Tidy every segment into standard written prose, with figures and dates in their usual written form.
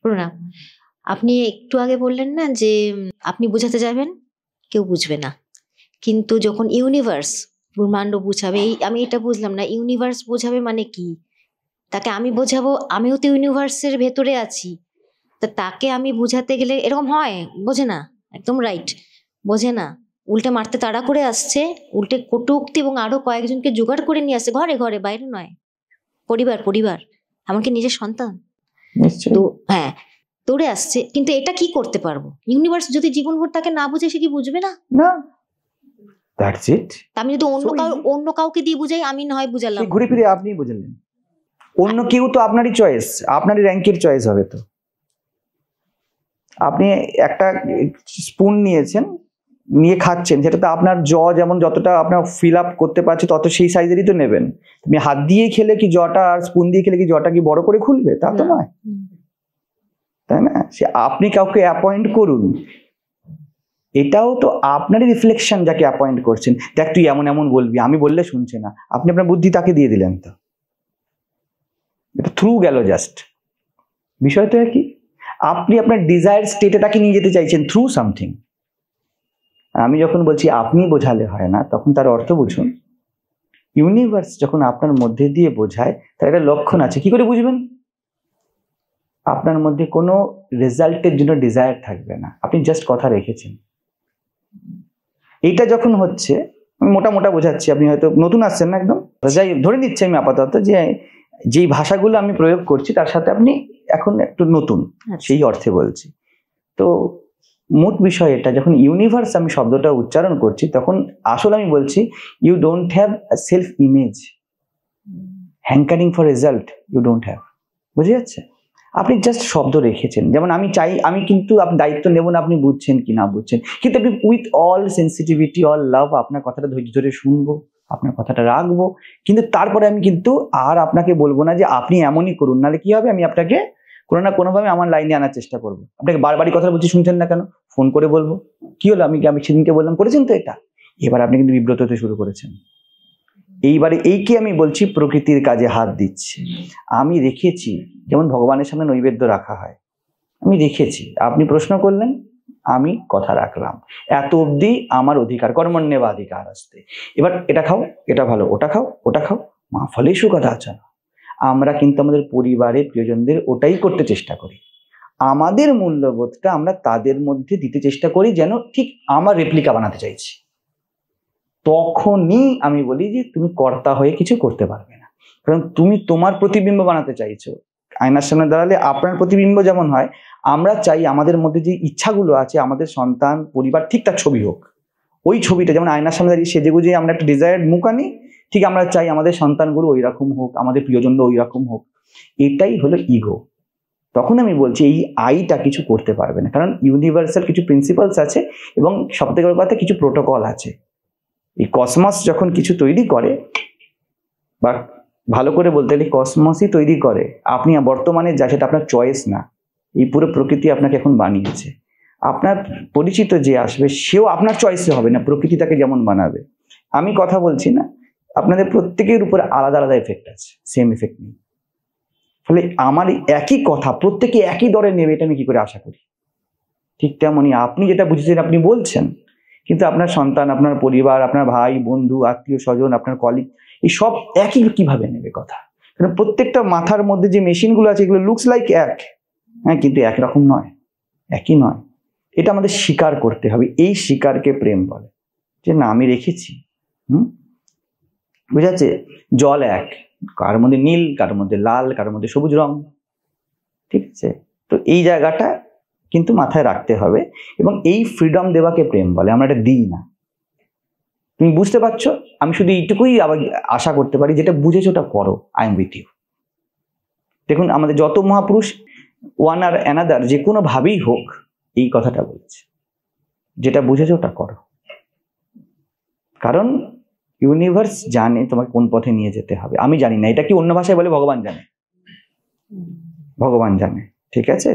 প্রণাম। আপনি একটু আগে বললেন না যে আপনি বোঝাতে যাবেন, কেউ বুঝবে না। কিন্তু যখন ইউনিভার্স, ব্রহ্মাণ্ড বুঝাবে, আমি এটা বুঝলাম না, ইউনিভার্স বোঝাবে মানে কি? তাকে আমি বোঝাবো, আমিও তো ইউনিভার্সের ভেতরে আছি। তা তাকে আমি বুঝাতে গেলে এরকম হয়, বোঝে না, একদম রাইট, বোঝে না। উল্টে মারতে তাড়া করে আসছে, উল্টে কটূক্তি এবং আরো কয়েকজনকে জোগাড় করে নিয়ে আসছে, ঘরে ঘরে, বাইরে নয়, পরিবার পরিবার, এমনকি নিজের সন্তান। তো হ্যাঁ, দৌড়ে আসছে। কিন্তু এটা কি করতে পারবো? ইউনিভার্স যদি জীবনভর তাকে না বুঝে, সে কি বুঝবে না? না, দ্যাটস ইট। আমি যদি অন্য কাউকে দিয়ে বুঝাই, আমি না হয় বুঝালাম, ঘুরে ফিরে আপনি বুঝলেন। অন্য কেউ তো আপনারই চয়েস, আপনারই র্যাঙ্কের চয়েস হবে। তো আপনি একটা স্পুন নিয়েছেন, নিয়ে খাচ্ছেন, সেটা তো আপনার যেমন যতটা আপনার ফিল আপ করতে পারছে তত সেই সাইজেরই তো নেবেন। তুমি হাত দিয়ে খেলে কি জটা, আর স্পুন দিয়ে খেলে কি জটা কি বড় করে খুলবে? তা তো নয়, তাই না? সে আপনি কাউকে অ্যাপয়েন্ট করুন, এটাও তো আপনারই রিফ্লেকশন, যাকে অ্যাপয়েন্ট করছেন। দেখ তুই এমন এমন বলবি, আমি বললে শুনছে না, আপনি আপনার বুদ্ধি তাকে দিয়ে দিলেন। তো এটা থ্রু গেল জাস্ট। বিষয় তো কি, আপনি আপনার ডিজায়ার স্টেটে তাকে নিয়ে যেতে চাইছেন থ্রু সামথিং। আমি যখন বলছি আপনি বোঝালে হয় না, তখন তার অর্থ বুঝুন, ইউনিভার্স যখন আপনার মধ্যে দিয়ে বোঝায়, তার একটা লক্ষণ আছে। কি করে বুঝবেন? আপনার মধ্যে কোনো রেজাল্টের জন্য ডিজায়ার থাকবে না, আপনি জাস্ট কথা রেখেছেন। এইটা যখন হচ্ছে, আমি মোটা মোটা বোঝাচ্ছি, আপনি হয়তো নতুন আসছেন না একদম, যাই ধরে নিচ্ছি আমি আপাতত যে যেই ভাষাগুলো আমি প্রয়োগ করছি তার সাথে আপনি এখন একটু নতুন, সেই অর্থে বলছি। তো মোট বিষয় এটা, যখন ইউনিভার্স আমি শব্দটা উচ্চারণ করছি, তখন আসলে আমি বলছি you don't have self image, hankering for result you don't have. বুঝে যাচ্ছে? আপনি জাস্ট শব্দ রেখেছেন। যেমন আমি চাই, আমি কিন্তু আপনি দায়িত্ব নেব না আপনি বুঝছেন কি না বুঝছেন, কিন্তু আপনি উইথ অল সেন্সিটিভিটি, অল লাভ, আপনার কথাটা ধৈর্য ধরে শুনবো, আপনার কথাটা রাখবো। কিন্তু তারপরে আমি কিন্তু আর আপনাকে বলবো না যে আপনি এমনই করুন, নাহলে কি হবে, আমি আপনাকে কোনো না কোনোভাবে আমার লাইনে আনার চেষ্টা করবো। আপনাকে বারবারই কথা বলছি, শুনছেন না কেন? ফোন করে বলবো, কি হলো, আমি সেদিনকে বললাম, করেছেন তো এটা। এবার আপনি কিন্তু বিব্রত হতে শুরু করেছেন। এইবারে এইকে আমি বলছি প্রকৃতির কাজে হাত দিচ্ছে। আমি রেখেছি, যেমন ভগবানের সামনে নৈবেদ্য রাখা হয়, আমি রেখেছি, আপনি প্রশ্ন করলেন, আমি কথা রাখলাম, এত অবধি আমার অধিকার, কর্মণ্যেবাধিকার আসতে। এবার এটা খাও, এটা ভালো, ওটা খাও, ওটা খাও, মা ফলেষু কদাচন। আমরা কিন্তু আমাদের পরিবারের প্রিয়জনদের ওটাই করতে চেষ্টা করি। আমাদের মূল্যবোধটা আমরা তাদের মধ্যে দিতে চেষ্টা করি, যেন ঠিক আমার রেপ্লিকা বানাতে চাইছি। তখনই আমি বলি যে তুমি কর্তা হয়ে কিছু করতে পারবে না, কারণ তুমি তোমার প্রতিবিম্ব বানাতে চাইছো। আয়নার সামনে দাঁড়ালে আপনার প্রতিবিম্ব যেমন হয়, আমরা চাই আমাদের মধ্যে যে ইচ্ছাগুলো আছে, আমাদের সন্তান, পরিবার, ঠিক তার ছবি হোক। ওই ছবিটা যেমন আয়নার সামনে দাঁড়িয়ে সেজেগুজে আমরা একটা ডিজায়ার্ড মুখ আনি, ঠিক আমরা চাই আমাদের সন্তানগুলো ওই রকম হোক, আমাদের প্রিয়জনরা ওই রকম হোক। এটাই হলো ইগো। তখন আমি বলছি এই আইটা কিছু করতে পারবে না, কারণ ইউনিভার্সাল কিছু প্রিন্সিপালস আছে এবং সবথেকে বড় কথা কিছু প্রোটোকল আছে। এই কসমস যখন কিছু তৈরি করে, বা ভালো করে বলতে গেলে কসমসই তৈরি করে, আপনি বর্তমানে যা, সেটা আপনার চয়েস না, এই পুরো প্রকৃতি আপনাকে এখন বানিয়েছে। আপনার পরিচিত যে আসবে সেও আপনার চয়েসে হবে না, প্রকৃতি তাকে যেমন বানাবে। আমি কথা বলছি না, আপনাদের প্রত্যেকের উপরে আলাদা আলাদা এফেক্ট আছে, সেম এফেক্ট নেই। ফলে আমার একই কথা প্রত্যেকে একই দরে নেবে, এটা আমি কি করে আশা করি? ঠিক তেমনই আপনি যেটা বুঝেছেন আপনি বলছেন, কিন্তু আপনার সন্তান, আপনার পরিবার, আপনার ভাই বন্ধু, আত্মীয় স্বজন, আপনার কলিগ, এই সব একই কিভাবে নেবে কথা? কারণ প্রত্যেকটা মাথার মধ্যে যে মেশিনগুলো আছে, এগুলো লুকস লাইক এক, হ্যাঁ, কিন্তু একরকম নয়, একই নয়। এটা আমাদের স্বীকার করতে হবে। এই স্বীকারকে প্রেম বলে, যে না আমি রেখেছি। বুঝাচ্ছে? জল এক, কার মধ্যে নীল, কার মধ্যে লাল, কার মধ্যে সবুজ রং, ঠিক আছে? তো এই জায়গাটা কিন্তু মাথায় রাখতে হবে, এবং এই ফ্রিডম দেওয়াকে প্রেম বলে। আমরা এটা দিই না। তুমি বুঝতে পারছো? আমি শুধু এইটুকুই আবার আশা করতে পারি, যেটা বুঝেছো ওটা করো, আই এম উইথ ইউ। দেখুন আমাদের যত মহাপুরুষ, ওয়ান আর অ্যানাদার, যে কোনো ভাবেই হোক, এই কথাটা বলছে, যেটা বুঝেছো ওটা করো। কারণ ইউনিভার্স জানে তোমাকে কোন পথে নিয়ে যেতে হবে। আমি জানি না, এটা কি অন্য ভাষায় বলে ভগবান জানে, ভগবান জানে, ঠিক আছে?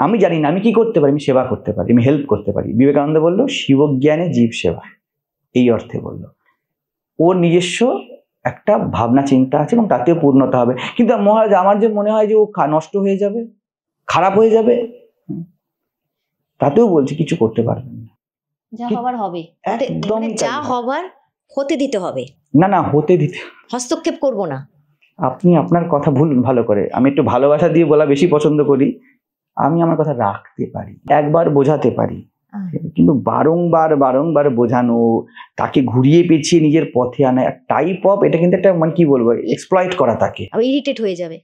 আমি জানি না, আমি কি করতে পারি? আমি সেবা করতে পারি, আমি হেল্প করতে পারি। বিবেকানন্দ বললো শিবজ্ঞানে জীব সেবা, এই অর্থে বললো। ওর নিজস্ব একটা ভাবনা চিন্তা আছে এবং তাতেও পূর্ণতা হবে। কিন্তু মহারাজ আমার যে মনে হয় যে ও নষ্ট হয়ে যাবে, খারাপ হয়ে যাবে, তাতেও বলছি কিছু করতে পারবেন না। যা হবার হবে, একদম যা হবার হতে দিতে হবে, না হতে দিতে, হস্তক্ষেপ করব না। আপনি আপনার কথা ভুলুন ভালো করে। আমি একটু ভালোবাসা দিয়ে বলা বেশি পছন্দ করি। আমি আমার কথা রাখতে পারি, একবার বোঝাতে পারি, কিন্তু বারংবার বোঝানো, তাকে ঘুরিয়ে পেঁচিয়ে নিজের পথে আনা টাইপ অফ, এটা কিন্তু একটা মানে কি বলবো, এক্সপ্লয়েট করা। তাকে ইরিটেট হয়ে যাবে,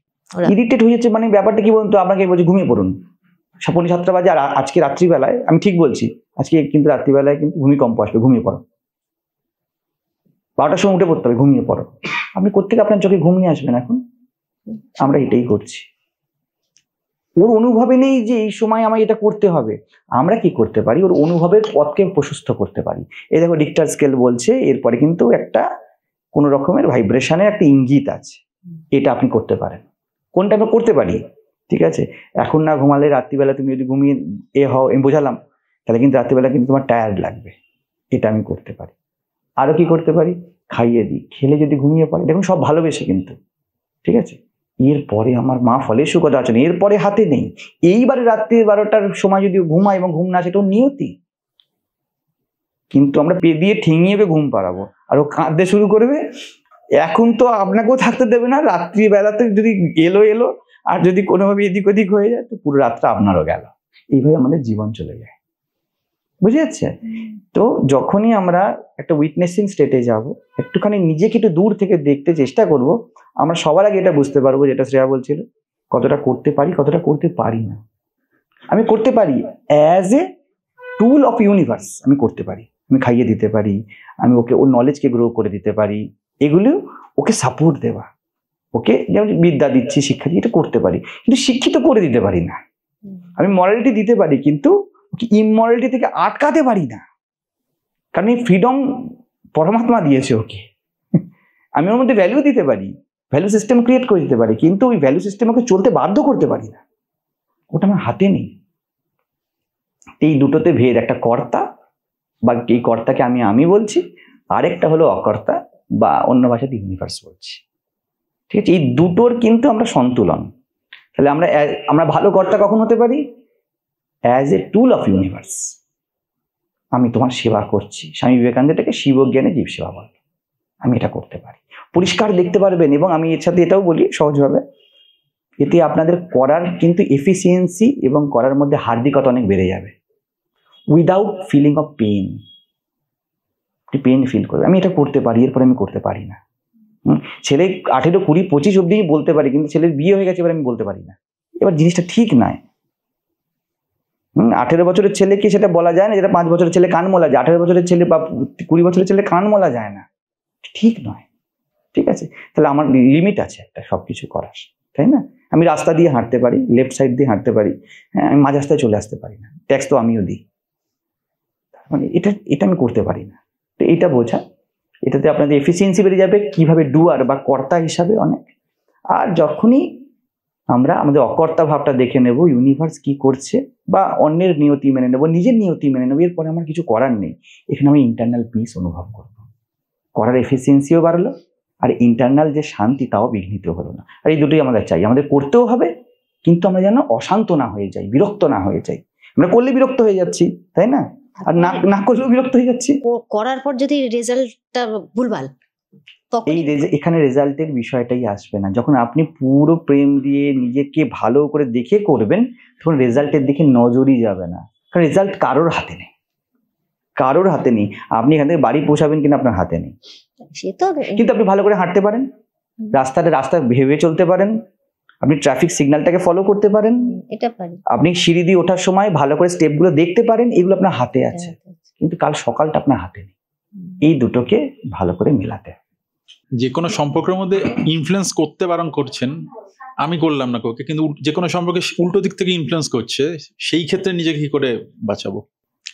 ইরিটেট হয়ে যাচ্ছে। মানে ব্যাপারটা কি বলুন তো, আপনাকে বলছি ঘুমিয়ে পড়ুন, 7:30 বাজে, আর আজকে রাত্রিবেলায়, আমি ঠিক বলছি, আজকে কিন্তু রাত্রিবেলায় কিন্তু ভূমিকম্প আসবে, ঘুমিয়ে পড়ো, 12টার সময় উঠে পড়তে হবে, ঘুমিয়ে পড়ো। আপনি কোত্থেকে আপনার চোখে ঘুম নিয়ে আসবেন? এখন আমরা এটাই করছি। ওর অনুভবে নেই যে এই সময় আমায় এটা করতে হবে। আমরা কি করতে পারি, ওর অনুভবের পথকে প্রশস্ত করতে পারি। এই দেখো রিক্টার স্কেল বলছে, এরপরে কিন্তু একটা কোন রকমের ভাইব্রেশনের একটা ইঙ্গিত আছে, এটা আপনি করতে পারেন। কোনটা আমরা করতে পারি, ঠিক আছে? এখন না ঘুমালে রাত্রিবেলা তুমি যদি ঘুমিয়ে হও, আমি বোঝালাম, তাহলে কিন্তু রাত্রিবেলা কিন্তু তোমার টায়ার্ড লাগবে, এটা আমি করতে পারি। আরো কি করতে পারি, খাইয়ে দিই, খেলে যদি ঘুমিয়ে পড়ে, দেখুন সব ভালোবেসে কিন্তু, ঠিক আছে? এরপরে আমার মা ফলে সুকথা আছেন, এরপরে হাতে নেই। এইবারে রাত্রি 12টার সময় যদি ঘুমায় এবং ঘুম না, সেটাও নিয়তি, কিন্তু আমরা পে দিয়ে ঠেঙিয়ে ঘুম পাড়াবো, আর ও কাঁদতে শুরু করবে। এখন তো আপনাকেও থাকতে দেবে না, রাত্রিবেলাতে যদি এলো, আর যদি কোনোভাবে এদিক ওদিক হয়ে যায়, তো পুরো রাতটা আপনারও গেল। এইভাবে আমাদের জীবন চলে যায়, বুঝে যাচ্ছে? তো যখনই আমরা একটা উইটনেসিং স্টেটে যাব, একটুখানি নিজেকে একটু দূর থেকে দেখতে চেষ্টা করব, আমরা সবার আগে এটা বুঝতে পারবো, যেটা শ্রেয়া বলছিল, কতটা করতে পারি, কতটা করতে পারি না। আমি করতে পারি as a tool of universe, আমি করতে পারি, আমি খাইয়ে দিতে পারি, আমি ওকে ওর নলেজকে গ্রো করে দিতে পারি, এগুলো ওকে সাপোর্ট দেওয়া, ওকে যেমন বিদ্যা দিচ্ছি, শিক্ষা দিয়ে, এটা করতে পারি, কিন্তু শিক্ষিত করে দিতে পারি না। আমি মরালিটি দিতে পারি, কিন্তু ওকে ইমমরালিটি থেকে আটকাতে পারি না, কারণ এই ফ্রিডম পরমাত্মা দিয়েছে ওকে। আমি ওর মধ্যে ভ্যালু দিতে পারি, ভ্যালু সিস্টেম ক্রিয়েট করে দিতে পারি, কিন্তু ওই ভ্যালু সিস্টেম ওকে চলতে বাধ্য করতে পারি না, ওটা আমার হাতে নেই। এই দুটোতে ভেদ, একটা কর্তা, বা এই কর্তাকে আমি বলছি, আরেকটা হলো অকর্তা, বা অন্য ভাষাতে ইউনিভার্স বলছি, ঠিক আছে? এই দুটোর কিন্তু আমরা সন্তুলন। তাহলে আমরা ভালো কর্তা কখন হতে পারি? As a tool of universe, আমি তোমার সেবা করছি। স্বামী বিবেকানন্দ এটাকে শিবজ্ঞানে জীব সেবা বলে, আমি এটা করতে পারি। পরিষ্কার দেখতে পারবেন, এবং আমি এর সাথে এটাও বলি সহজভাবে, এতে আপনাদের করার কিন্তু এফিসিয়েন্সি এবং করার মধ্যে হার্দিকতা অনেক বেড়ে যাবে, without feeling of pain. Pain feel করবে, আমি এটা করতে পারি, এরপরে আমি করতে পারি না। ছেলে 18, 20, 25 অব্দি বলতে পারি, কিন্তু ছেলের বিয়ে হয়ে গেছে, এবার আমি বলতে পারি না। এবার জিনিসটা ঠিক নয়। 18 বছরের ছেলেকে সেটা বলা যায় না, যেটা 5 বছরের ছেলে কান মোলা যায়। 18 বছরের ছেলে বা 20 বছরের ছেলে কান মোলা যায় না, ঠিক নয়, ঠিক আছে? তাহলে আমার লিমিট আছে একটা সবকিছু করার, তাই না? আমি রাস্তা দিয়ে হাঁটতে পারি, লেফট সাইড দিয়ে হাঁটতে পারি, হ্যাঁ, আমি মাঝ রাস্তায় চলে আসতে পারি না, ট্যাক্স তো আমিও দিই, মানে এটা আমি করতে পারি না। তো এটা বোঝা, এটাতে আপনাদের এফিসিয়েন্সি বেড়ে যাবে, কিভাবে ডুয়ার বা কর্তা হিসাবে অনেক। আর যখনই আমরা আমাদের অকর্তা ভাবটা দেখে নেব, ইউনিভার্স কি করছে, বা অন্যের নিয়তি মেনে নেব, নিজের নিয়তি মেনে নেব, এরপরে আমার কিছু করার নেই, এখানে আমি ইন্টারনাল পিস অনুভব করব, করার এফিসিয়েন্সিও বাড়লো, আর ইন্টারনাল যে শান্তি তাও বিঘ্নিত হলো না। আর এই দুটোই আমাদের চাই, আমাদের করতেও হবে, কিন্তু আমরা যেন অশান্ত না হয়ে যাই, বিরক্ত না হয়ে যাই। আমরা করলে বিরক্ত হয়ে যাচ্ছি, তাই না? আর না করলেও বিরক্ত হয়ে যাচ্ছি। করার পর যদি রেজাল্টটা ভুলভাল, তখন এখানে রেজাল্টের বিষয়টাই আসবে না। যখন আপনি পুরো প্রেম দিয়ে নিজেকে ভালো করে দেখে করবেন, তখন রেজাল্টের দিকে নজরই যাবে না, কারণ রেজাল্ট কারোর হাতে নেই, কারোর হাতে নেই। আপনি এখান থেকে বাড়ি পৌঁছাবেন কিনা আপনার হাতে নেই, কিন্তু আপনি ভালো করে হাঁটতে পারেন, রাস্তা ভেবে চলতে পারেন, আপনি ট্রাফিক সিগন্যালটাকে ফলো করতে পারেন, এটা পারি, আপনি সিঁড়ি দিয়ে ওঠার সময় ভালো করে স্টেপগুলো দেখতে পারেন, এগুলো আপনার হাতে আছে, কিন্তু কাল সকালটা আপনার হাতে নেই। এই দুটোকে ভালো করে মেলাতে। যে কোনো সম্পর্কের মধ্যে ইনফ্লুয়েন্স করতে বারণ করছেন, আমি করলাম না কাউকে, কিন্তু যে কোনো সম্পর্কে উল্টো দিক থেকে ইনফ্লুয়েন্স করছে, সেই ক্ষেত্রে নিজেকে কি করে বাঁচাবো?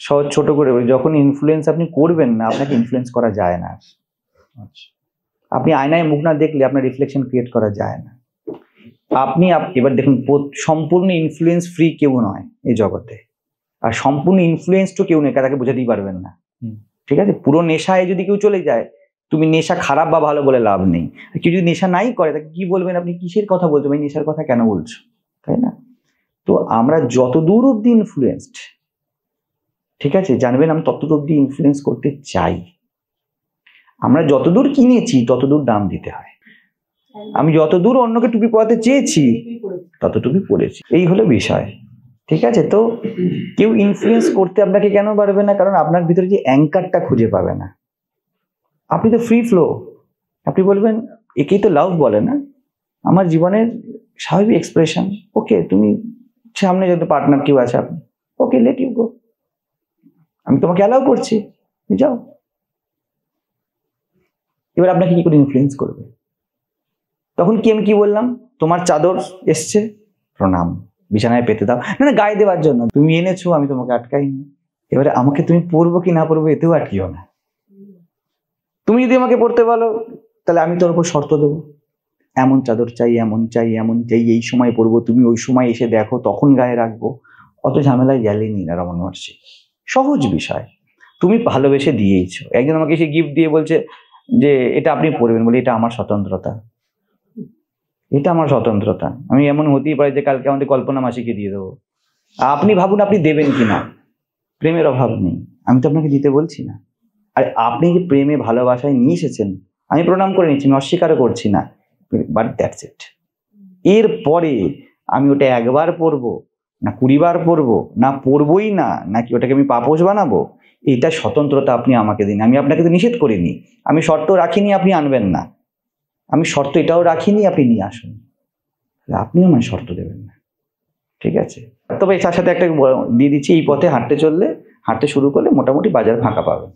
সহজ ছোট করে বলি, যখন ইনফ্লুয়েন্স আপনি করবেন না, আপনাকে ইনফ্লুয়েন্স করা যায় না। আপনি আয়নায় মুখ না দেখলে আপনার রিফ্লেকশন ক্রিয়েট করা যায় না। আপনি এবার দেখুন, সম্পূর্ণ ইনফ্লুয়েন্স ফ্রি কেউ নয় এই জগতে, আর সম্পূর্ণ ইনফ্লুয়েন্স তো কেউ নেই, তাকে বোঝাতেই পারবেন না, ঠিক আছে? পুরো নেশায় যদি কেউ চলে যায়, তুমি নেশা খারাপ বা ভালো বলে লাভ নেই। কেউ যদি নেশা নাই করে, তাকে কি বলবেন? আপনি কিসের কথা বলছো, ভাই নেশার কথা কেন বলছো, তাই না? তো আমরা যতদূর অব্দি ইনফ্লুয়েন্সড, ঠিক আছে, জানবেন আমি ততদূর অব্দি ইনফ্লুয়েন্স করতে চাই। আমরা যতদূর কিনেছি ততদূর দাম দিতে হয়। আমি যতদূর অন্যকে টুপি পরাতে চেয়েছি ততটুকুই পড়েছি, এই হলো বিষয়। ঠিক আছে, তো কেউ ইনফ্লুয়েন্স করতে আপনাকে কেন পারবে না? কারণ আপনার ভিতরে যে অ্যাঙ্কারটা খুঁজে পাবে না। আপনি তো ফ্রি ফ্লো, আপনি বলবেন একেই তো লাভ বলে না, আমার জীবনের স্বাভাবিক এক্সপ্রেশন। ওকে, তুমি সামনে যদি পার্টনার কেউ আছে, আপনি ওকে লেট ইউ গো, আমি তোমাকে অ্যালাউ করছি, যাও। এবার আপনাকে কি করে ইনফ্লুয়েন্স করবে? তখন কি আমি কি বললাম, তোমার চাদর এসছে, প্রণাম, বিছানায় পেতে দাও, না না গায়ে দেওয়ার জন্য তুমি এনেছো, আমি তোমাকে আটকাইনি। এবারে আমাকে তুমি পরবো কি না পরবো এতেও আটকিও না। তুমি যদি আমাকে পড়তে বলো তাহলে আমি তোর উপর শর্ত দেবো, এমন চাদর চাই, এমন চাই, এমন চাই, এই সময় পরবো, তুমি ওই সময় এসে দেখো, তখন গায়ে রাখবো। অত ঝামেলায় গেলেনি না রমন মহর্ষি, সহজ বিষয়। তুমি ভালোবেসে দিয়েইছো। একজন আমাকে এসে গিফট দিয়ে বলছে যে এটা আপনি পরবেন, বলি এটা আমার স্বতন্ত্রতা, এটা আমার স্বতন্ত্রতা। আমি এমন হতেই পারে যে কালকে আমাদের কল্পনা মাসিকে দিয়ে দেবো, আপনি ভাবুন আপনি দেবেন কিনা। প্রেমের অভাব নেই, আমি তো আপনাকে দিতে বলছি না। আর আপনি যে প্রেমে ভালোবাসায় নিয়ে এসেছেন, আমি প্রণাম করে নিচ্ছি, আমি অস্বীকারও করছি না, বাট দ্যাটস ইট। এরপরে আমি ওটা একবার পরবো না 20 বার পরবো, না পরবই না, নাকি ওটাকে আমি পাপোশ বানাবো, এটা স্বতন্ত্রতা আপনি আমাকে দিন। আমি আপনাকে তো নিষেধ করিনি, আমি শর্ত রাখিনি আপনি আনবেন না, আমি শর্ত এটাও রাখিনি আপনি নিয়ে আসুন, আপনিও আমায় শর্ত দেবেন না। ঠিক আছে, তবে তার সাথে একটা দিয়ে দিচ্ছি, এই পথে হাঁটতে শুরু করলে মোটামুটি বাজার ফাঁকা পাবেন।